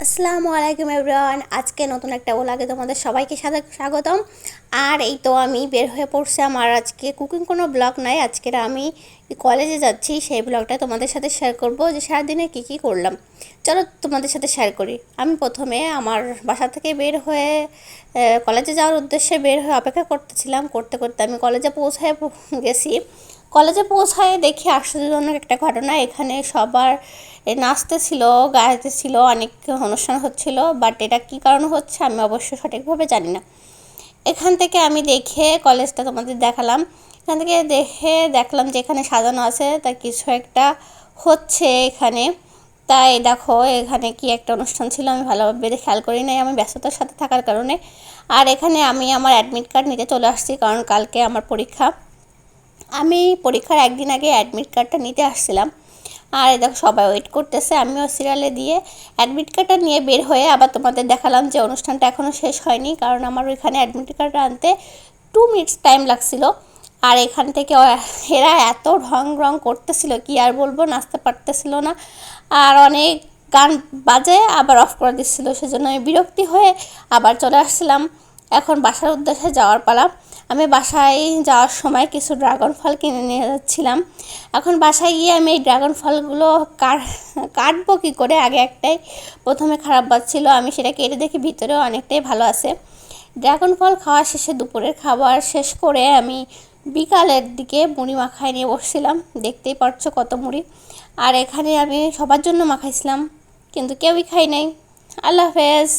আসসালামু আলাইকুম এভরিওয়ান। আজকে নতুন একটা ব্লগে তোমাদের সবাইকে স্বাগতম। আর এই তো আমি বের হয়ে পড়ছি। আমার আজকে কুকিং কোনো ব্লগ নাই, আজকের আমি কলেজে যাচ্ছি, সেই ব্লগটা তোমাদের সাথে শেয়ার করব যে সারাদিনে কী করলাম। চলো তোমাদের সাথে শেয়ার করি। আমি প্রথমে আমার বাসা থেকে বের হয়ে কলেজে যাওয়ার উদ্দেশ্যে বের হয়ে অপেক্ষা করতেছিলাম। করতে করতে আমি কলেজে পৌঁছায় গেছি। কলেজে পৌঁছায় দেখি আশ্চর্যজনক একটা ঘটনা, এখানে সবার নাচতে ছিল, গাইতে ছিল, অনেক অনুষ্ঠান হচ্ছিল, বাট এটা কী কারণে হচ্ছে আমি অবশ্য সঠিকভাবে জানি না। এখান থেকে আমি দেখে কলেজটা তোমাদের দেখালাম। এখান থেকে দেখে দেখলাম যে এখানে সাজানো আছে, তা কিছু একটা হচ্ছে এখানে। তাই দেখো এখানে কি একটা অনুষ্ঠান ছিল, আমি ভালোভাবে খেয়াল করি নাই, আমি ব্যস্ততার সাথে থাকার কারণে। আর এখানে আমি আমার অ্যাডমিট কার্ড নিতে চলে আসছি, কারণ কালকে আমার পরীক্ষা। আমি পরীক্ষার একদিন আগে অ্যাডমিট কার্ডটা নিতে আসছিলাম। আর দেখো সবাই ওয়েট করতেছে, আমিও সিরিয়ালে দিয়ে অ্যাডমিট কার্ডটা নিয়ে বের হয়ে আবার তোমাদের দেখালাম যে অনুষ্ঠানটা এখনও শেষ হয়নি, কারণ আমার ওইখানে অ্যাডমিট কার্ডটা আনতে 2 মিনিটস টাইম লাগছিল। আর এখান থেকে এরা এত রং করতেছিল কি আর বলবো, নাচতে পারতেছিল না, আর অনেক গান বাজে আবার অফ করে দিচ্ছিল, সেজন্য আমি বিরক্তি হয়ে আবার চলে আসছিলাম। এখন বাসার উদ্দেশ্যে যাওয়ার পালা। আমি বাসায় যাওয়ার সময় কিছু ড্রাগন ফল কিনে নিয়ে যাচ্ছিলাম। এখন বাসায় গিয়ে আমি এই ড্রাগন ফলগুলো কাটবো কী করে, আগে একটাই প্রথমে খারাপ বাজছিল, আমি সেটা কেটে দেখি ভিতরেও অনেকটাই ভালো আছে। ড্রাগন ফল খাওয়া শেষে দুপুরের খাবার শেষ করে আমি বিকালের দিকে মুড়ি মাখায় নিয়ে বসছিলাম। দেখতেই পারছো কত মুড়ি, আর এখানে আমি সবার জন্য মাখাইছিলাম, কিন্তু কেউই খাই নাই। আল্লাহ হাফেজ।